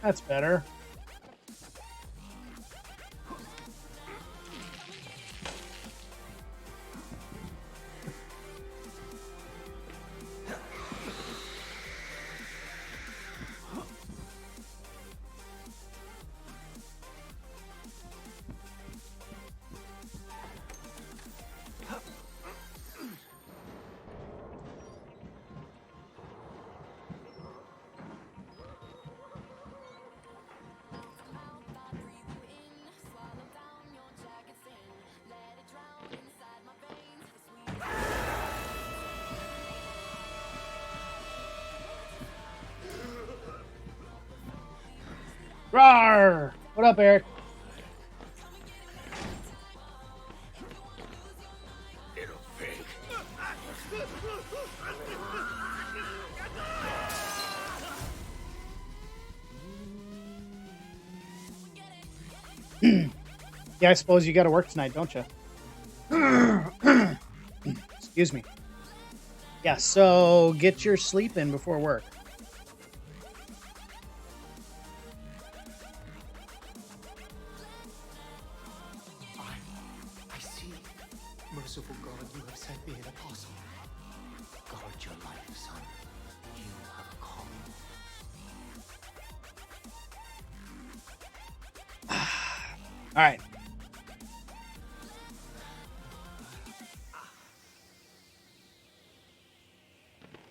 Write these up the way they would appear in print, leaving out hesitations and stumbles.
That's better. Rawr! What up, Eric? Yeah, I suppose you got to work tonight, don't you? Excuse me. Yeah, so get your sleep in before work. I see. Merciful God, you have sent me an apostle. Guard your life, son. You have a calling. All right.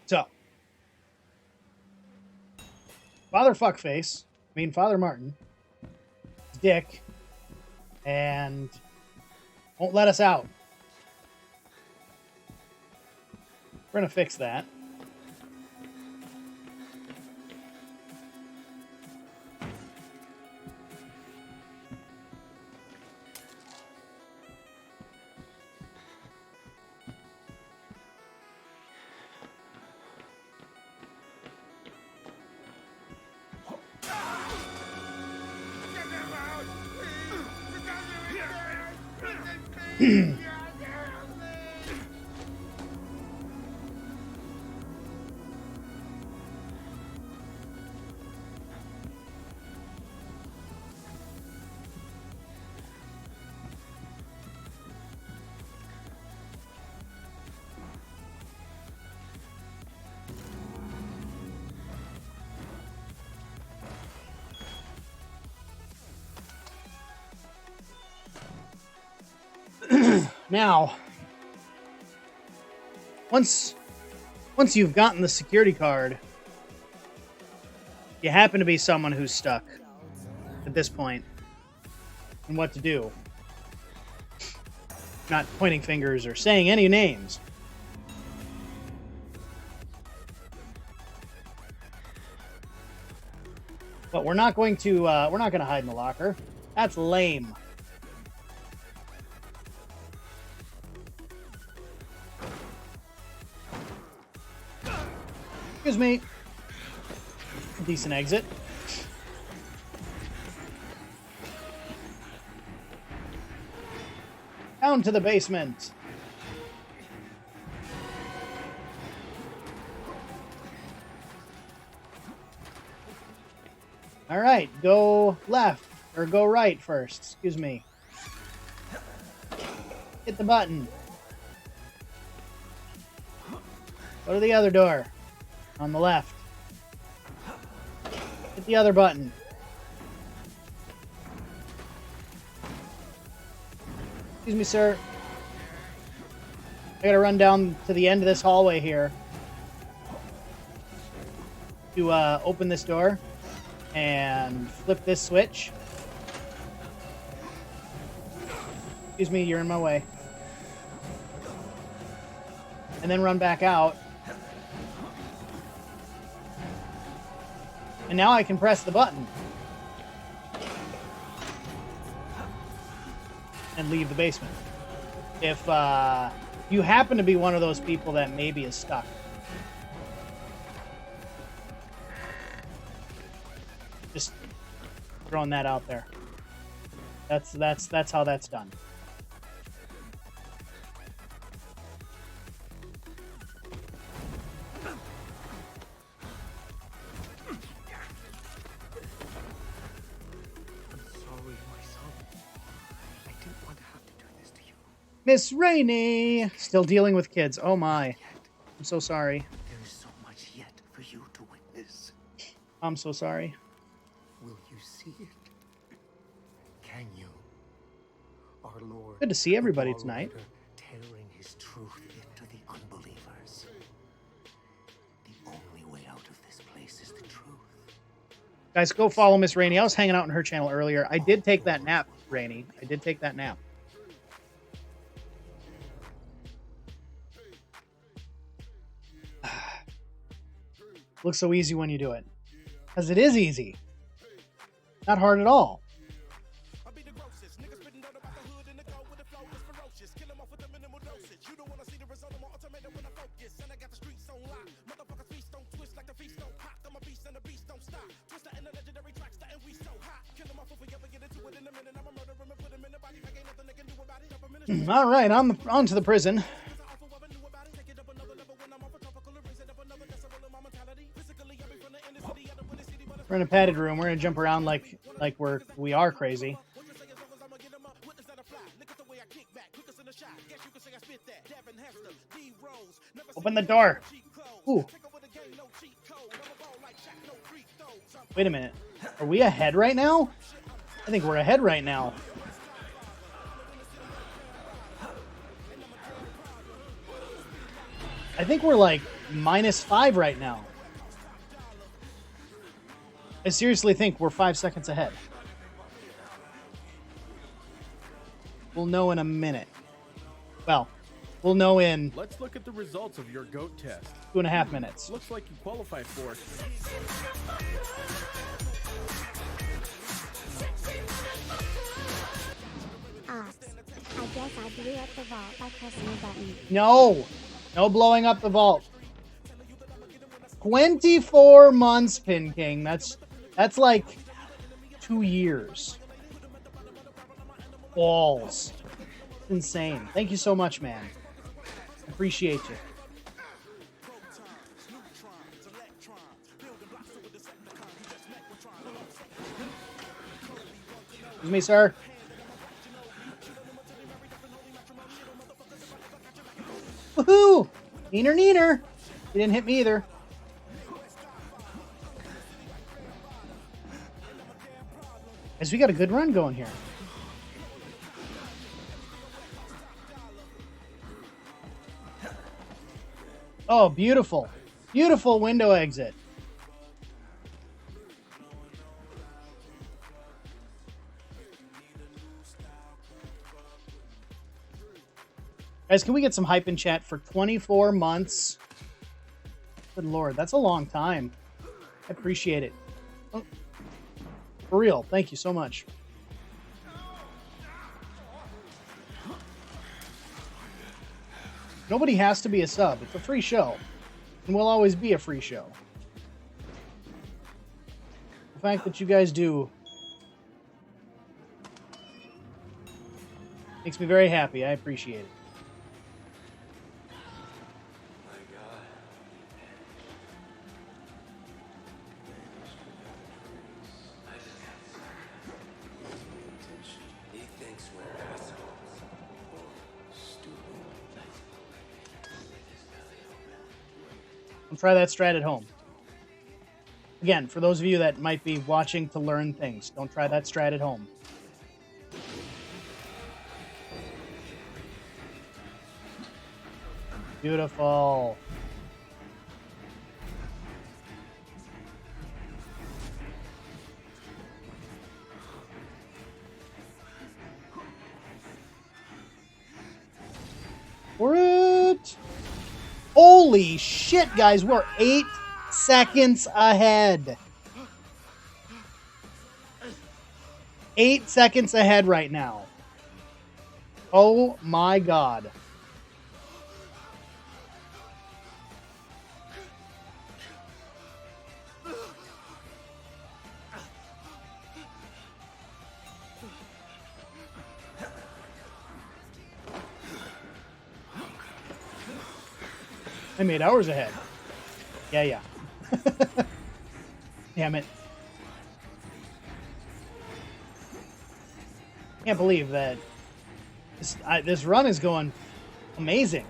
So, Father Fuckface, Father Martin, Dick, and won't let us out. We're gonna fix that. Now, once you've gotten the security card, you happen to be someone who's stuck at this point and what to do. Not pointing fingers or saying any names. But we're not going to hide in the locker. That's lame. Excuse me. Decent exit. Down to the basement. All right, go left or go right first. Excuse me. Hit the button. Go to the other door. On the left. Hit the other button. Excuse me, sir. I gotta run down to the end of this hallway here to open this door and flip this switch. Excuse me, you're in my way. And then run back out. And now I can press the button. And leave the basement. If you happen to be one of those people that maybe is stuck. Just throwing that out there. That's how that's done. Miss Rainey! Still dealing with kids. Oh my. I'm so sorry. There is so much yet for you to witness. I'm so sorry. Will you see it? Can you? Our Lord. Good to see everybody the law tonight. writer, tearing his truth into the unbelievers. The only way out of this place is the truth. Guys, go follow Miss Rainey. I was hanging out on her channel earlier. I did take that nap, Rainey. I did take that nap. Looks so easy when you do it. Because it is easy. Not hard at all. All right, on to the prison. We're in a padded room. We're gonna jump around like we are crazy. Open the door. Ooh. Wait a minute. Are we ahead right now? I think we're ahead right now. I think we're like -5 right now. I seriously think we're 5 seconds ahead. We'll know in a minute. Well, we'll know in... Let's look at the results of your goat test. 2.5 minutes. Looks like you qualified for it. I guess I blew up the vault by pressing a button. No! No blowing up the vault. 24 months, Pin King. That's like 2 years. Balls. It's insane. Thank you so much, man. Appreciate you. Excuse me, sir. Woohoo! Neener, neener. He didn't hit me either. Guys, we got a good run going here. Oh, beautiful. Beautiful window exit. Guys, can we get some hype in chat for 24 months? Good Lord, that's a long time. I appreciate it. Oh, for real, thank you so much. Nobody has to be a sub. It's a free show. And will always be a free show. The fact that you guys do makes me very happy. I appreciate it. Try that strat at home. Again, for those of you that might be watching to learn things, don't try that strat at home. Beautiful. What? Holy shit, guys. We're 8 seconds ahead. 8 seconds ahead right now. Oh my god. I'm 8 hours ahead. Yeah. Damn it. Can't believe that This run is going amazing.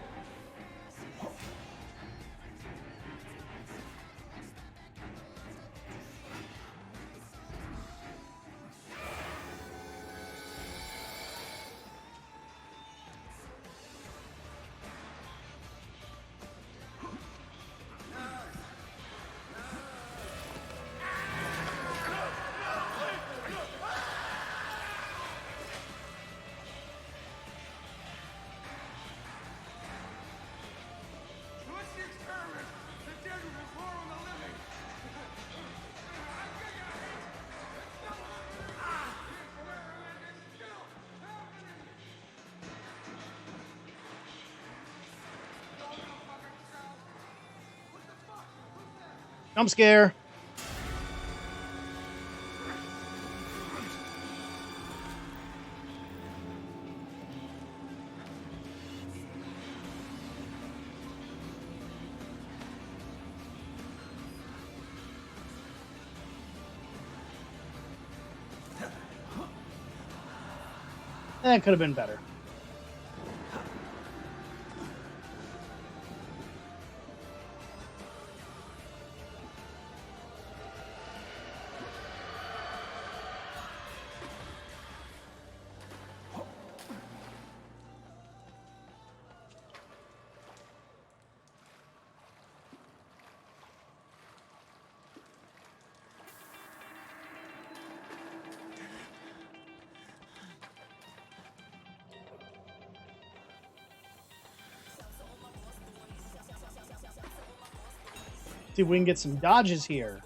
Jump scare. That could have been better. See if we can get some dodges here.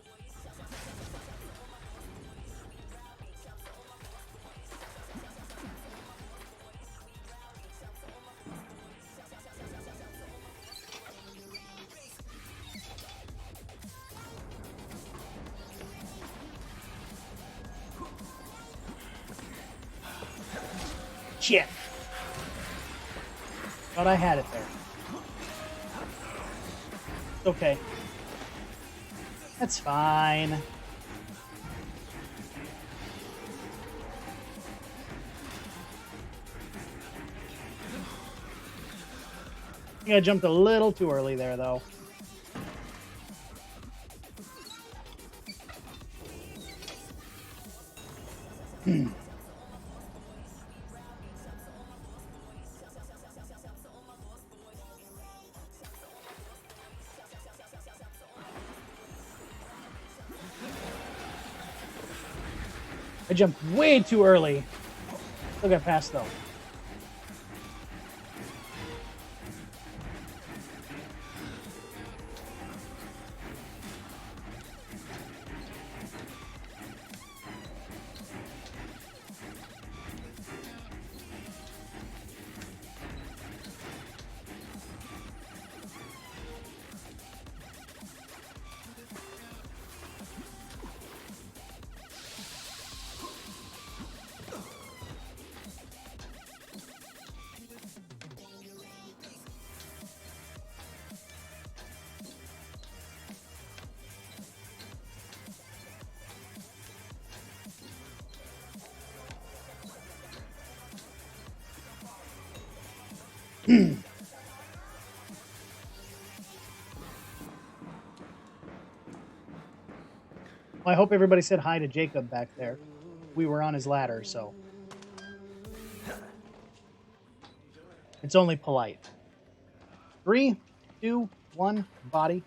Shit. Thought I had it there. Okay. That's fine. I think I jumped a little too early there, though. I jumped way too early. Still got past, though. Well, I hope everybody said hi to Jacob back there. We were on his ladder, so it's only polite. 3, 2, 1, body.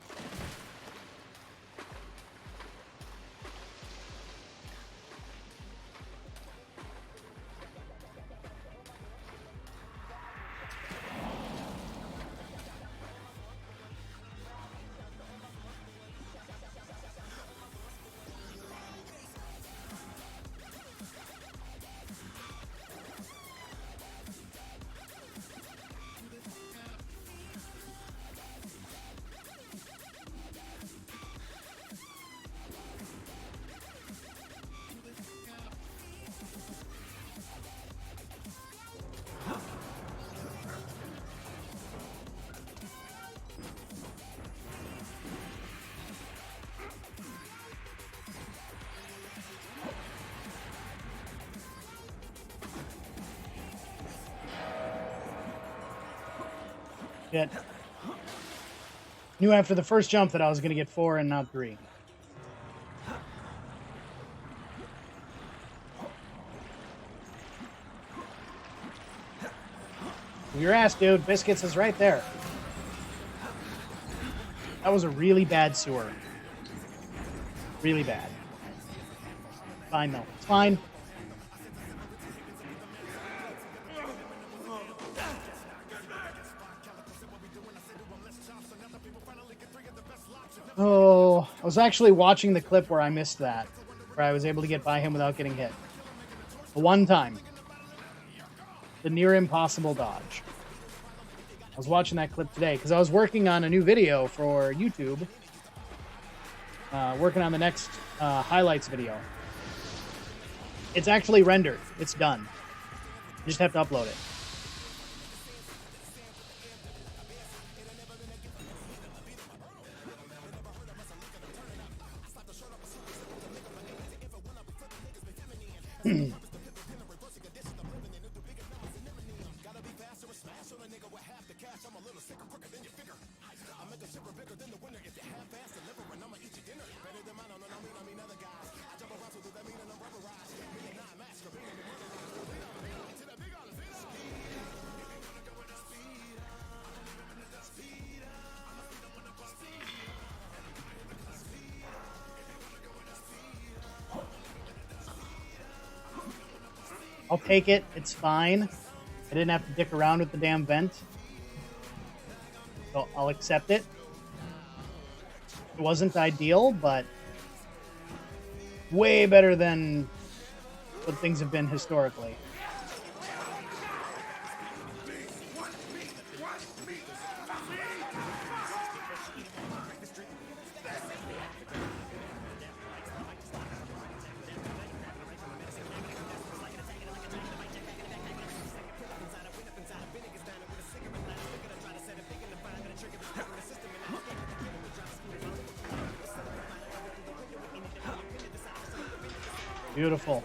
Shit. Knew after the first jump that I was going to get 4 and not 3. Your ass, dude. Biscuits is right there. That was a really bad sewer. Really bad. Fine, though. It's fine. Oh, I was actually watching the clip where I missed that. Where I was able to get by him without getting hit. One time. The near impossible dodge. I was watching that clip today because I was working on a new video for YouTube. Working on the next highlights video. It's actually rendered. It's done. You just have to upload it. I'll take it. It's fine. I didn't have to dick around with the damn vent. So I'll accept it. It wasn't ideal, but way better than what things have been historically. Beautiful.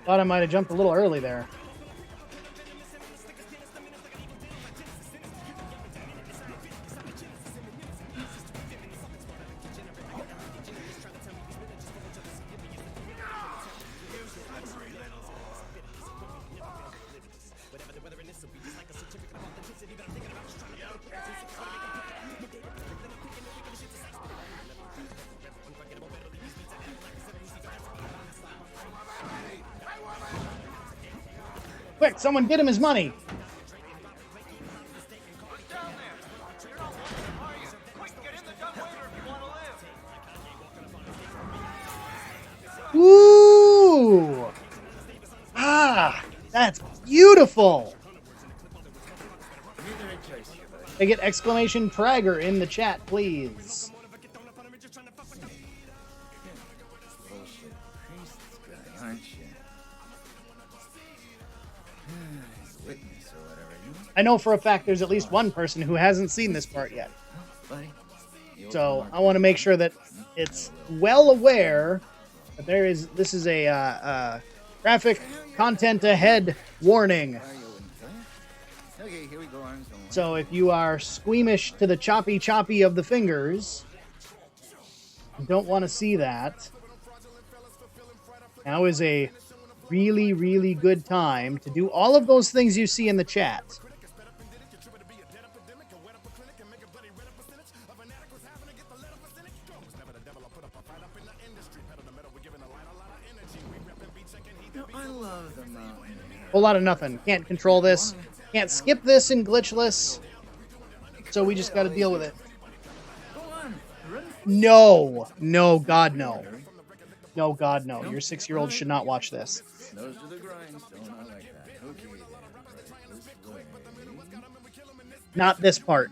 Thought I might have jumped a little early there. Quick, someone get him his money. Ooh! Ah, that's beautiful. They get exclamation Prager in the chat, please. I know for a fact there's at least one person who hasn't seen this part yet. So I want to make sure that it's well aware that this is a graphic content ahead warning. So if you are squeamish to the choppy of the fingers, and don't want to see that, now is a really, really good time to do all of those things you see in the chat. Whole lot of nothing. Can't control this. Can't skip this in Glitchless. So we just got to deal with it. No. No, God, no. No, God, no. Your 6-year-old should not watch this. Not this part.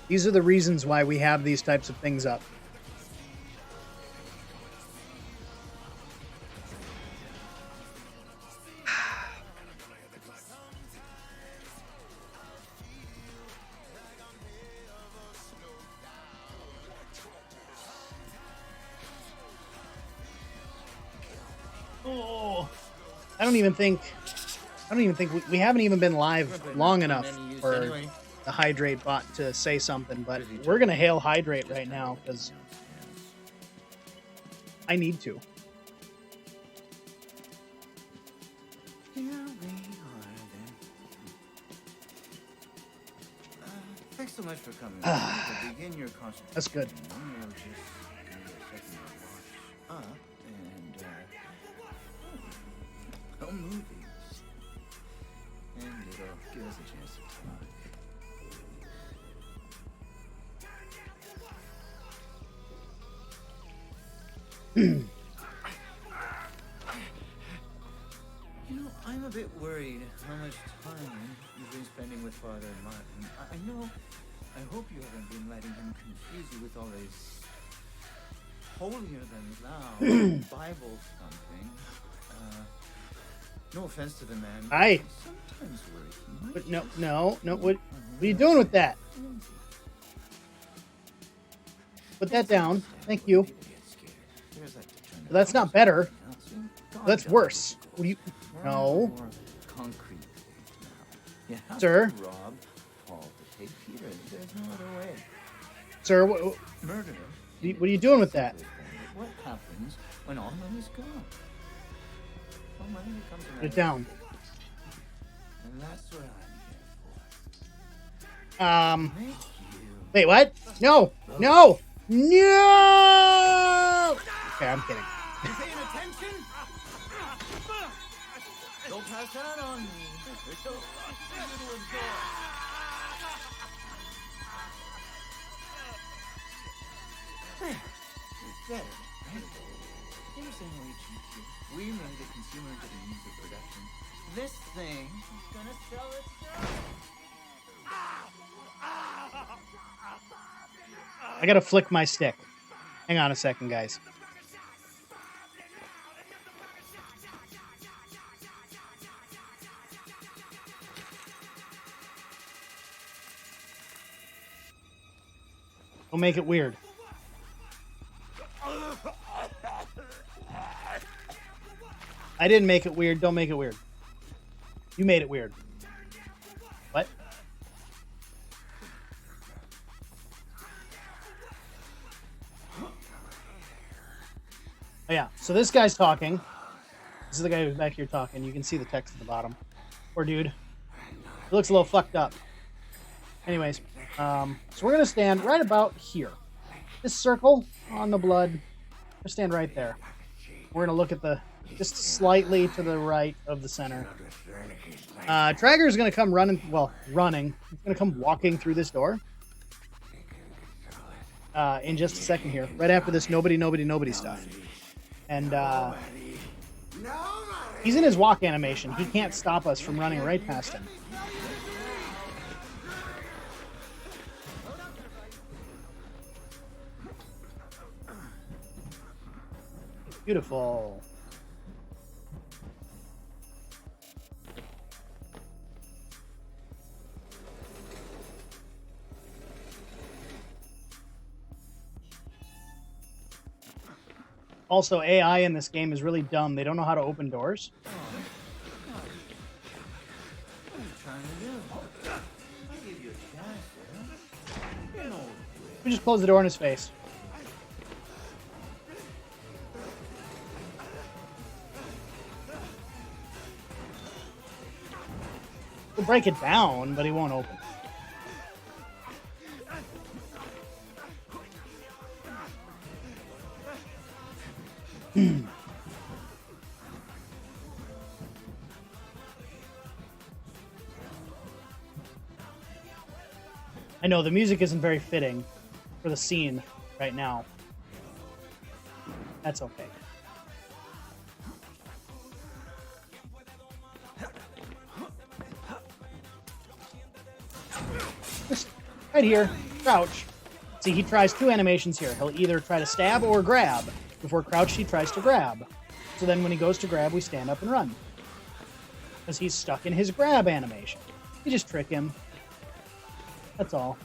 These are the reasons why we have these types of things up. Oh, I don't even think we haven't even been live long enough for the hydrate bot to say something, but we're gonna hail hydrate right now because I need to. Here we are then. Thanks so much for coming. To begin your concentration, That's good. you'll just need a second to watch up and movies. And it'll give us a chance to talk. You know, I'm a bit worried how much time you've been spending with Father Martin. I hope you haven't been letting him confuse you with all his holier than thou Bible thumping. No offense to the man. but Aye. Sometimes worry. But no. What are you doing with that? Put that down. Thank you. But that's not better. That's worse. What do you? No, Concrete now. You have Sir? to rob Paul to take Peter. There's no other way. sir. Murder. What are you doing with that? What happens when all money's gone? All money becomes Put it down. And that's what I'm here for. Make you. Wait, what? No. Okay, I'm kidding. You paying attention? Don't pass that on me. There's so much for you to enjoy. There. It's better, right? Here's an HEQ. We made a consumer-driven music production. This thing is gonna sell itself. I gotta flick my stick. Hang on a second, guys. Don't make it weird. I didn't make it weird. Don't make it weird. You made it weird. What? Oh, yeah. So this guy's talking. This is the guy who's back here talking. You can see the text at the bottom. Poor dude. He looks a little fucked up. Anyways, so we're going to stand right about here. This circle on the blood. We'll stand right there. We're going to look at the, just slightly to the right of the center. Traeger is going to come running. He's going to come walking through this door. In just a second here. Right after this nobody stuff. And he's in his walk animation. He can't stop us from running right past him. Beautiful. Also, AI in this game is really dumb. They don't know how to open doors. What are you trying to do? I gave you a chance, there. You know. We just close the door in his face. We'll break it down, but he won't open. I know the music isn't very fitting for the scene right now. That's okay. Just right here, crouch. See, he tries two animations here. He'll either try to stab or grab. Before crouched, he tries to grab. So then when he goes to grab, we stand up and run. Because he's stuck in his grab animation. You just trick him. That's all.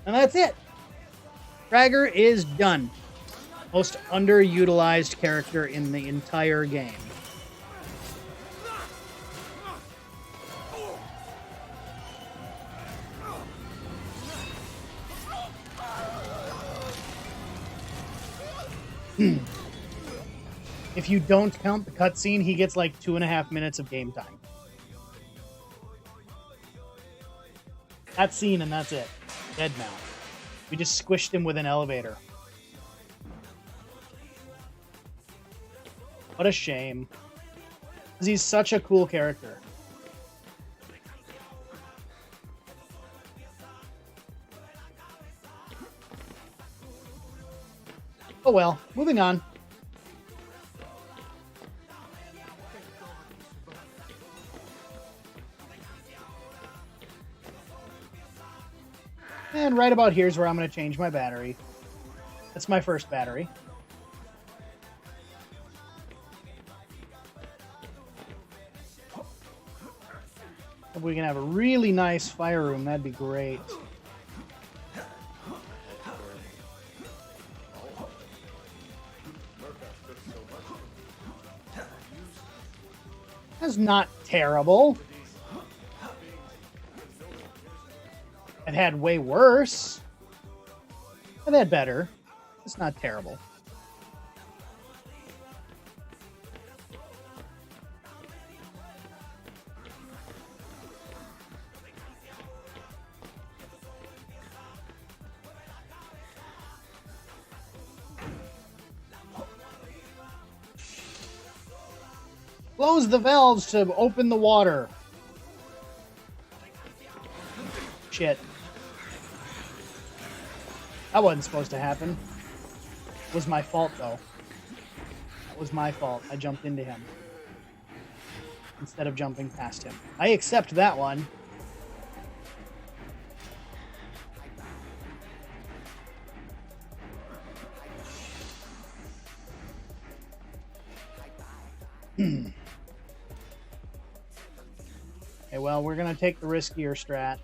And that's it. Fragger is done. Most underutilized character in the entire game. If you don't count the cutscene, he gets like 2.5 minutes of game time. That scene and that's it. Dead now. We just squished him with an elevator. What a shame. Because he's such a cool character. Oh well, moving on. And right about here's where I'm going to change my battery. That's my first battery. If we can have a really nice fire room, that'd be great. That's not terrible. I've had way worse. I've had better. It's not terrible. Close the valves to open the water. Shit. That wasn't supposed to happen. It was my fault, though. It was my fault. I jumped into him instead of jumping past him. I accept that one. Okay, well, we're going to take the riskier strat.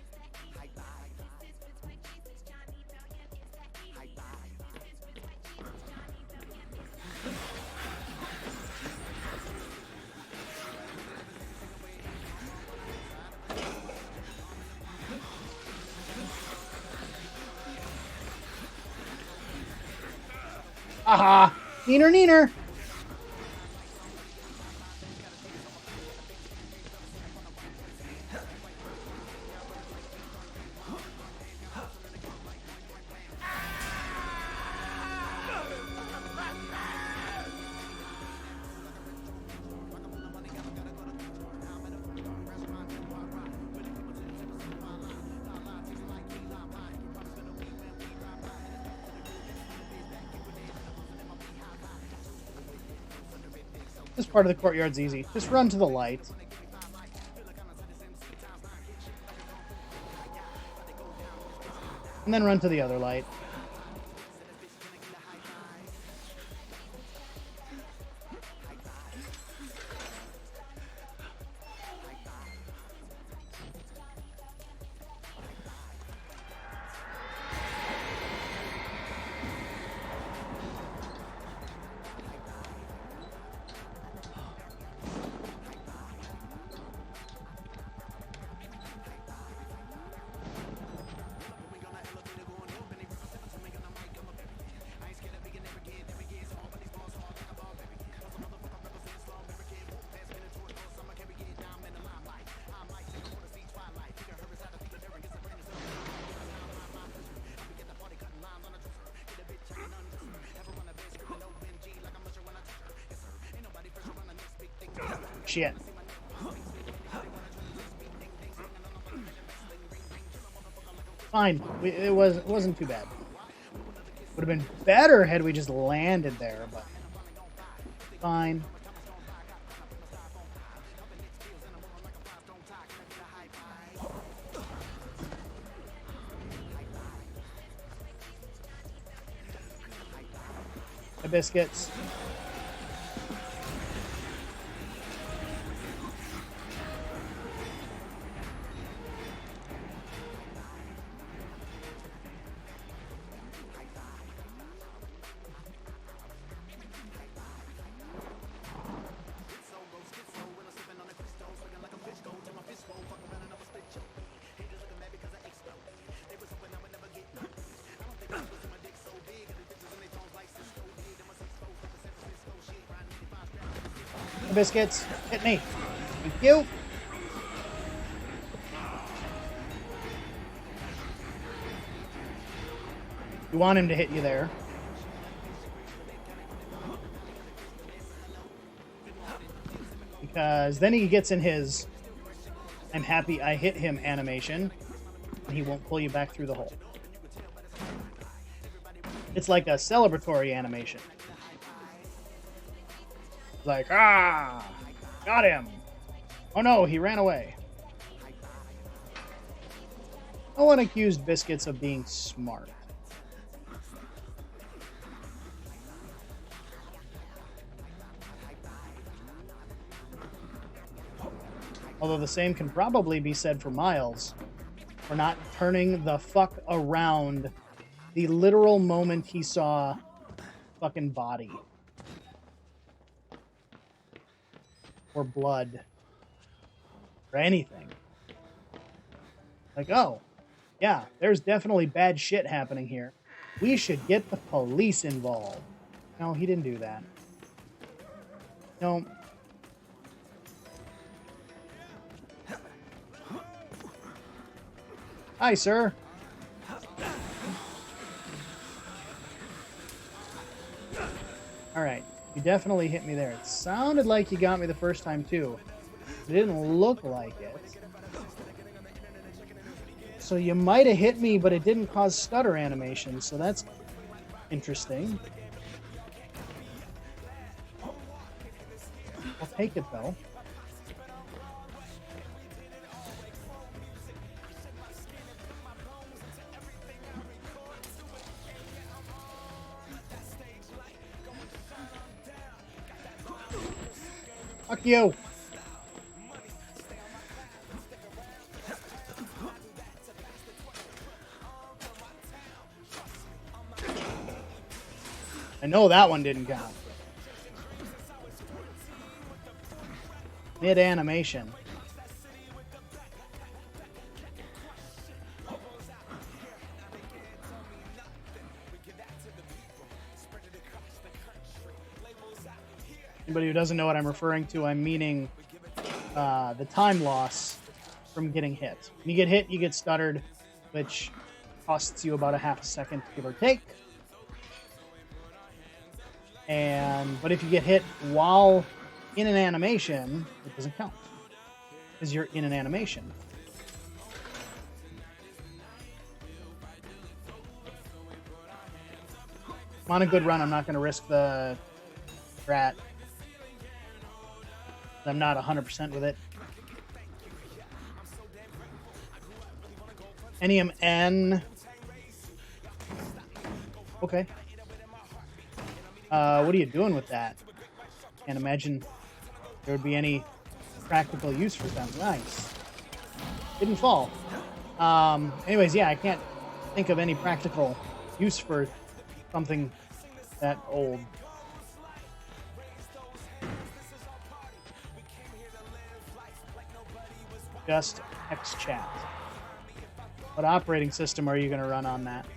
Aha! Neener, neener! This part of the courtyard's easy. Just run to the light. And then run to the other light. Shit. Fine. It wasn't too bad. Would have been better had we just landed there, but fine. My biscuits. biscuits. Hit me. Thank you. You want him to hit you there. Because then he gets in his "I'm happy I hit him" animation, and he won't pull you back through the hole. It's like a celebratory animation. It's like, ah, got him. Oh no, he ran away. No one accused biscuits of being smart. Although the same can probably be said for Miles for not turning the fuck around the literal moment he saw fucking body. Or blood. Or anything. Like, oh, yeah, there's definitely bad shit happening here. We should get the police involved. No, he didn't do that. No. Hi, sir. Alright, you definitely hit me there. It sounded like you got me the first time, too. It didn't look like it. So you might have hit me, but it didn't cause stutter animation, so that's interesting. I'll take it, though. Fuck you! I know that one didn't count. Mid-animation. Anybody who doesn't know what I'm referring to, I'm meaning the time loss from getting hit. When you get hit, you get stuttered, which costs you about a half a second, give or take. But if you get hit while in an animation, it doesn't count because you're in an animation. I'm on a good run. I'm not going to risk the rat. I'm not 100% with it. Enium N. Okay. What are you doing with that? Can't imagine there would be any practical use for them. Nice. Didn't fall. Anyways, yeah, I can't think of any practical use for something that old. Just X chat. What operating system are you going to run on that?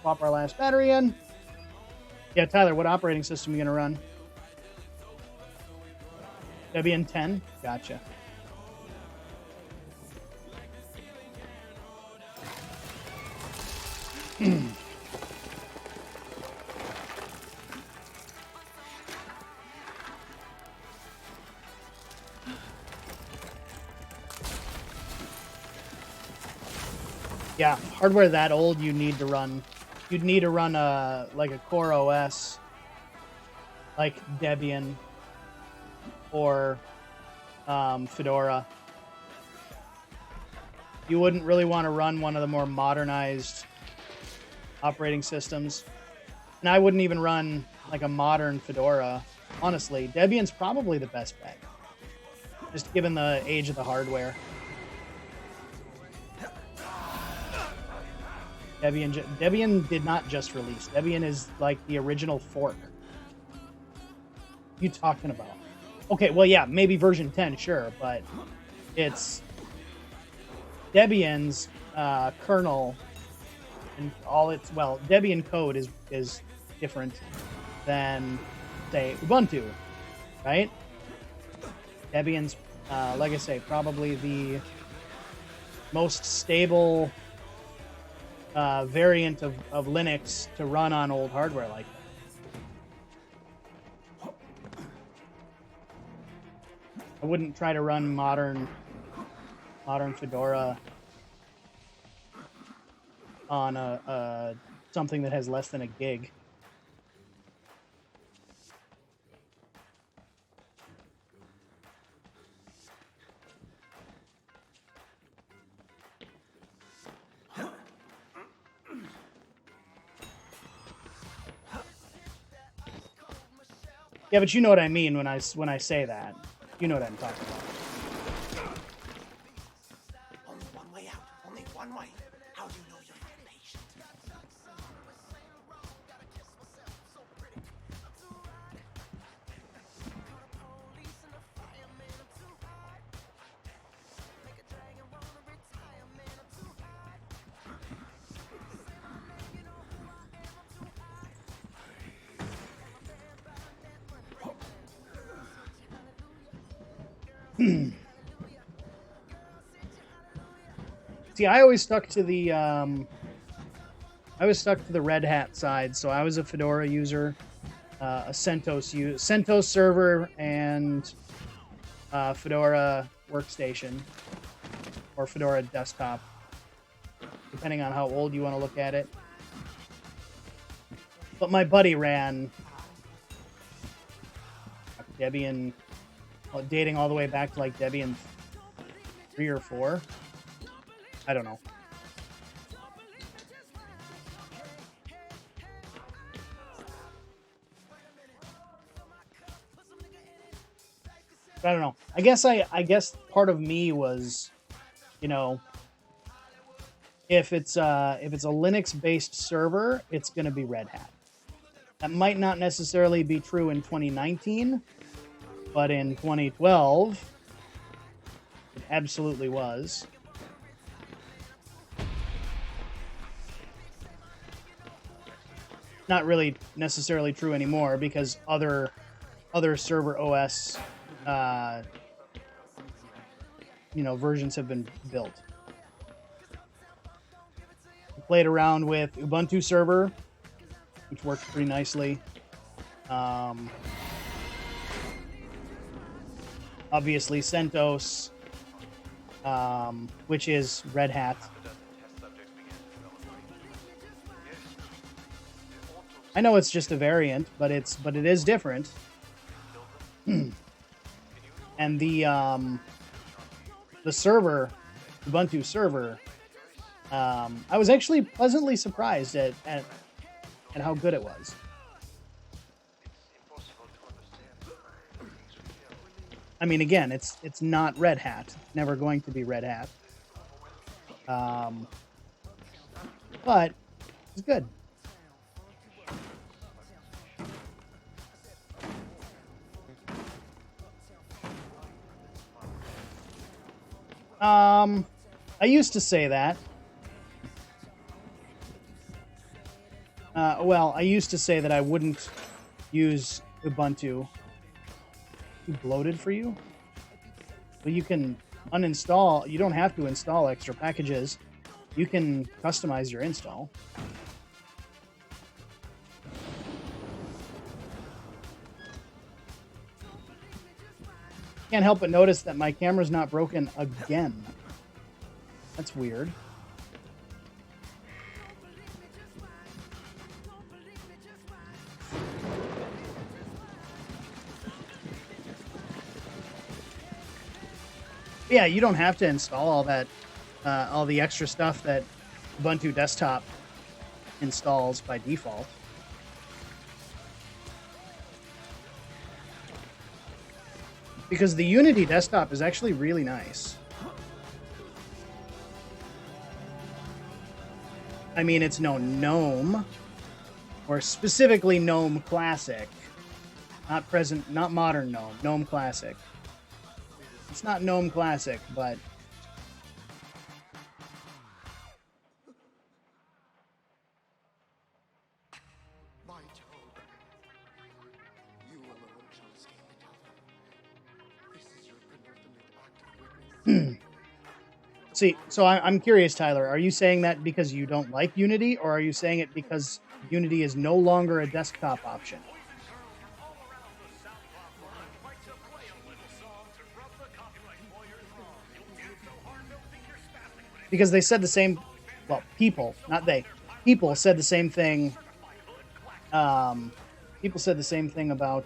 Swap our last battery in. Yeah, Tyler, what operating system are you going to run? Debian 10? Gotcha. Yeah, hardware that old, you'd need to run like a Core OS, like Debian or Fedora. You wouldn't really want to run one of the more modernized operating systems. And I wouldn't even run like a modern Fedora. Honestly, Debian's probably the best bet, just given the age of the hardware. Debian did not just release. Debian is like the original fork. What are you talking about? Okay, well, yeah, maybe version 10, sure, but it's Debian's kernel and all its, well, Debian code is different than, say, Ubuntu, right? Debian's, like I say, probably the most stable variant of Linux to run on old hardware like that. I wouldn't try to run modern Fedora on a something that has less than a gig. Yeah, but you know what I mean when I say that. You know what I'm talking about. Only one way out. Only one way. How do you know you're not patient? See, I always stuck to the Red Hat side, so I was a Fedora user, a CentOS server, and Fedora workstation or Fedora desktop, depending on how old you want to look at it. But my buddy ran Debian, dating all the way back to like Debian 3 or 4. I don't know. I don't know. I guess part of me was, you know, if it's a Linux-based server, it's going to be Red Hat. That might not necessarily be true in 2019, but in 2012, it absolutely was. Not really necessarily true anymore because other server OS versions have been built. I played around with Ubuntu server, which works pretty nicely. Obviously CentOS, which is Red Hat. I know it's just a variant, but it is different. And the server, Ubuntu server, I was actually pleasantly surprised at how good it was. I mean, again, it's not Red Hat. It's never going to be Red Hat. But it's good. I used to say that. Well, I used to say that I wouldn't use Ubuntu. Too bloated for you? Well, you can uninstall. You don't have to install extra packages. You can customize your install. Can't help but notice that my camera's not broken again. That's weird. Yeah, you don't have to install all that, all the extra stuff that Ubuntu Desktop installs by default. Because the Unity desktop is actually really nice. I mean, it's no GNOME, or specifically GNOME Classic, Not present, not modern GNOME. GNOME Classic. It's not GNOME Classic, but... My child, you alone shall escape the devil. This is your penultimate act of witness. See, so I'm curious, Tyler. Are you saying that because you don't like Unity, or are you saying it because Unity is no longer a desktop option? Because they said the same, well, people, not they, people said the same thing. People said the same thing about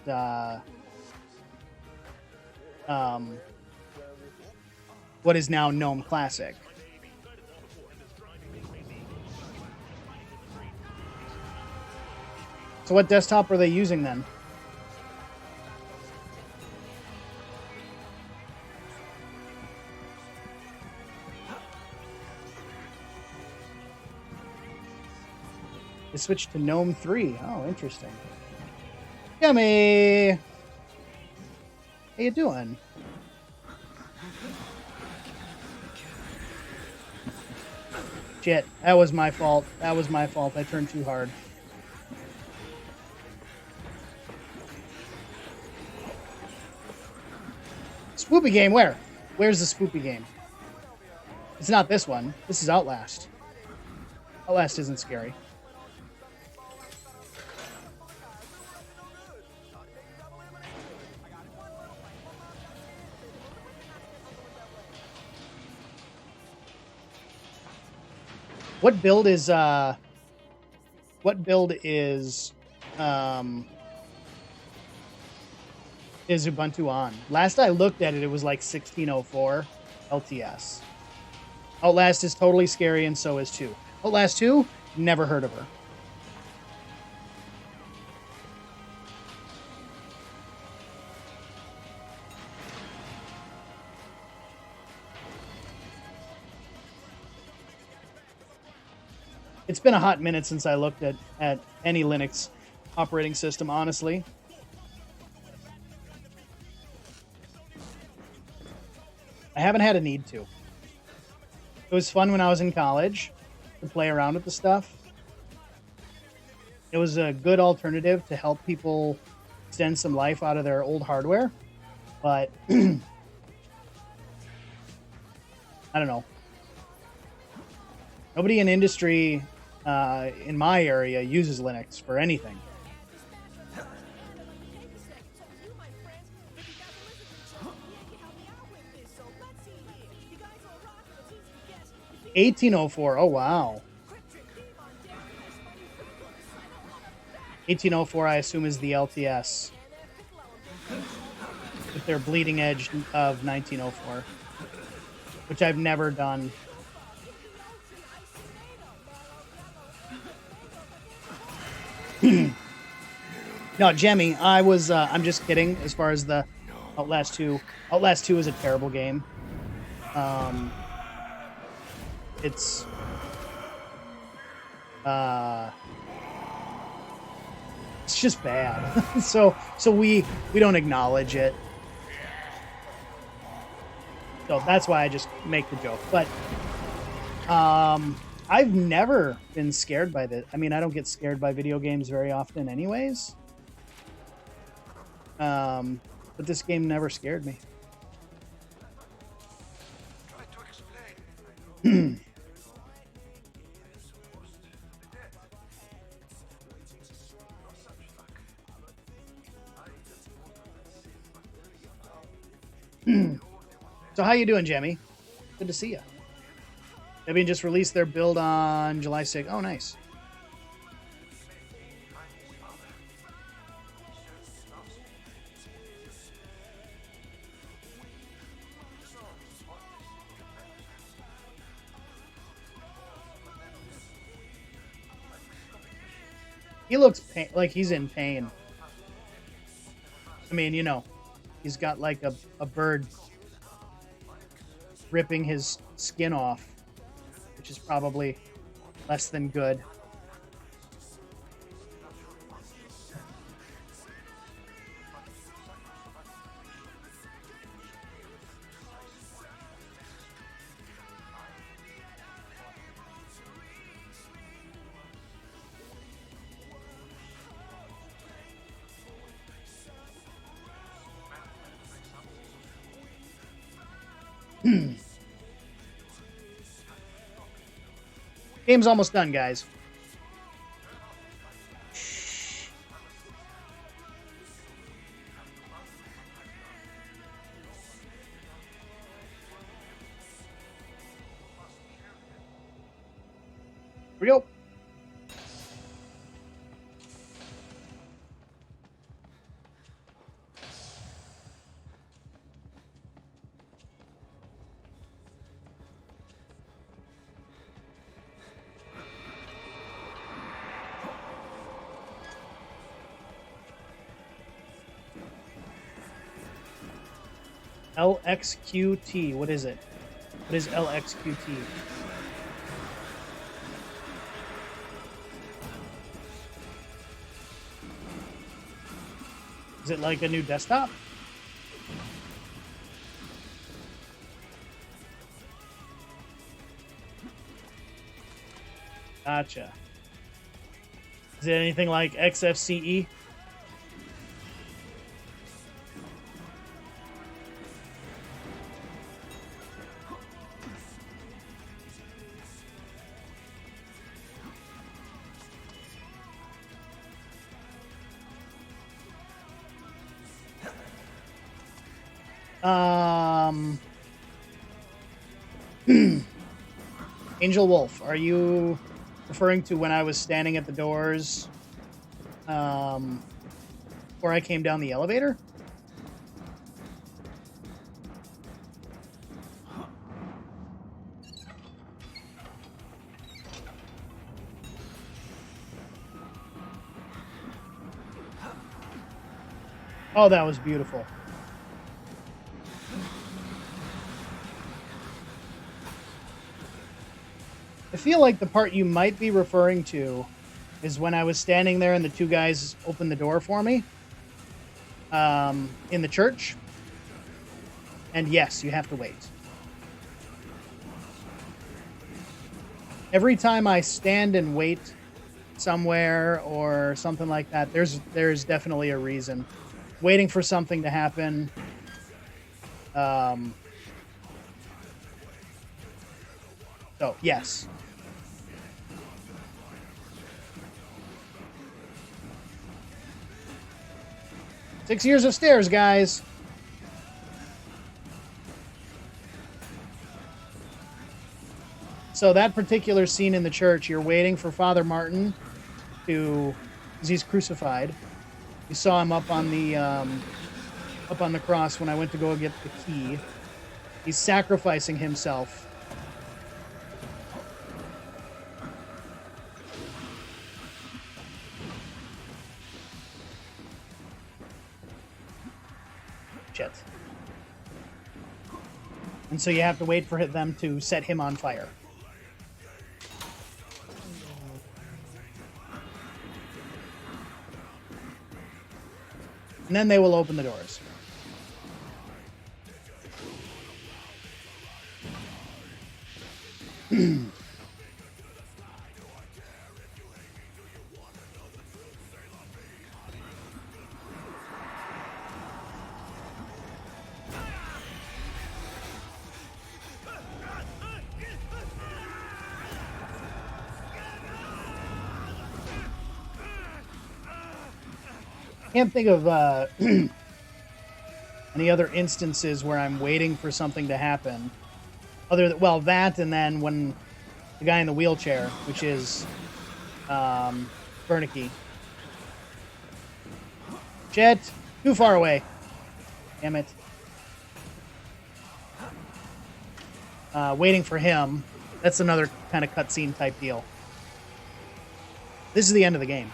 what is now GNOME Classic. So what desktop are they using then? They switched to GNOME 3. Oh, interesting. Yummy! How you doing? Shit, that was my fault. That was my fault. I turned too hard. Spoopy game, where? Where's the spoopy game? It's not this one. This is Outlast. Outlast isn't scary. What build is Ubuntu on? Last I looked at it, it was like 1604 LTS. Outlast is totally scary, and so is 2. Outlast 2? Never heard of her. It's been a hot minute since I looked at any Linux operating system, honestly. I haven't had a need to. It was fun when I was in college to play around with the stuff. It was a good alternative to help people extend some life out of their old hardware. But I don't know. Nobody in industry in my area uses Linux for anything. $1804. Oh wow. 1804, I assume, is the LTS with their bleeding edge of 1904, which I've never done. No, Jemmy, I'm just kidding as far as the Outlast 2. Outlast 2 is a terrible game. It's just bad. so we don't acknowledge it. So that's why I just make the joke. But I've never been scared by this. I mean, I don't get scared by video games very often anyways. But this game never scared me. So how you doing, Jemmy? Good to see you. Debian just released their build on July 6th. Oh, nice. He looks like he's in pain. I mean, you know, he's got like a bird ripping his skin off, which is probably less than good. Game's almost done, guys. Here we go. LXQT. What is it? What is LXQT? Is it like a new desktop? Gotcha. Is it anything like XFCE? Angel Wolf, are you referring to when I was standing at the doors before I came down the elevator? Oh, that was beautiful. I feel like the part you might be referring to is when I was standing there and the two guys opened the door for me in the church. And yes, you have to wait. Every time I stand and wait somewhere or something like that, there's definitely a reason. Waiting for something to happen. So, yes. Six years of stairs, guys. So that particular scene in the church, you're waiting for Father Martin to, because he's crucified. You saw him up on the cross when I went to go get the key. He's sacrificing himself. Shit. And so you have to wait for them to set him on fire. And then they will open the doors. Can't think of any other instances where I'm waiting for something to happen. Other than, well, that and then when the guy in the wheelchair, which is Bernicky. Jet, too far away. Damn it. Waiting for him. That's another kind of cutscene type deal. This is the end of the game.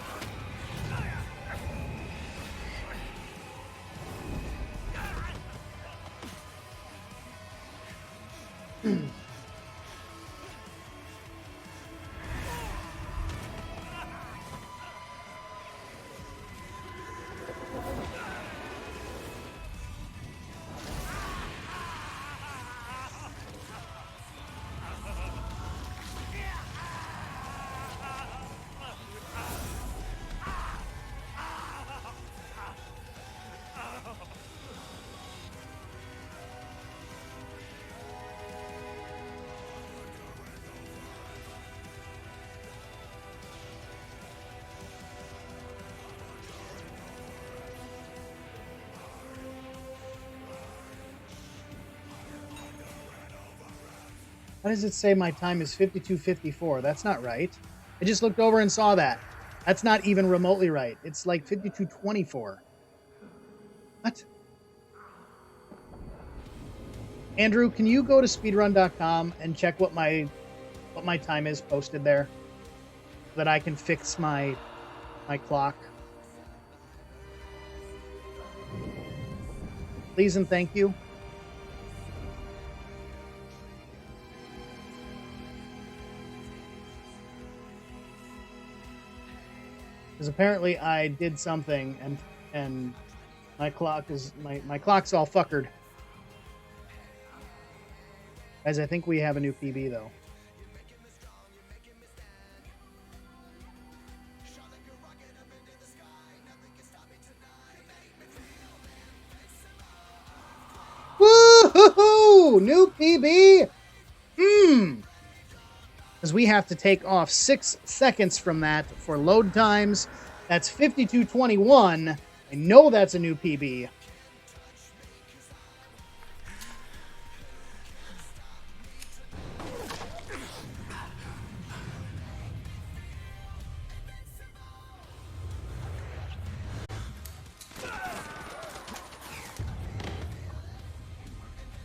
Why does it say my time is 52:54? That's not right. I just looked over and saw that. That's not even remotely right. It's like 52:24. What? Andrew, can you go to speedrun.com and check what my time is posted there, so that I can fix my clock? Please and thank you. Because apparently I did something and my clock is my clock's all fuckered. Guys, I think we have a new PB though. Woo-hoo-hoo! New PB! Because we have to take off 6 seconds from that for load times. That's 52:21. I know that's a new PB.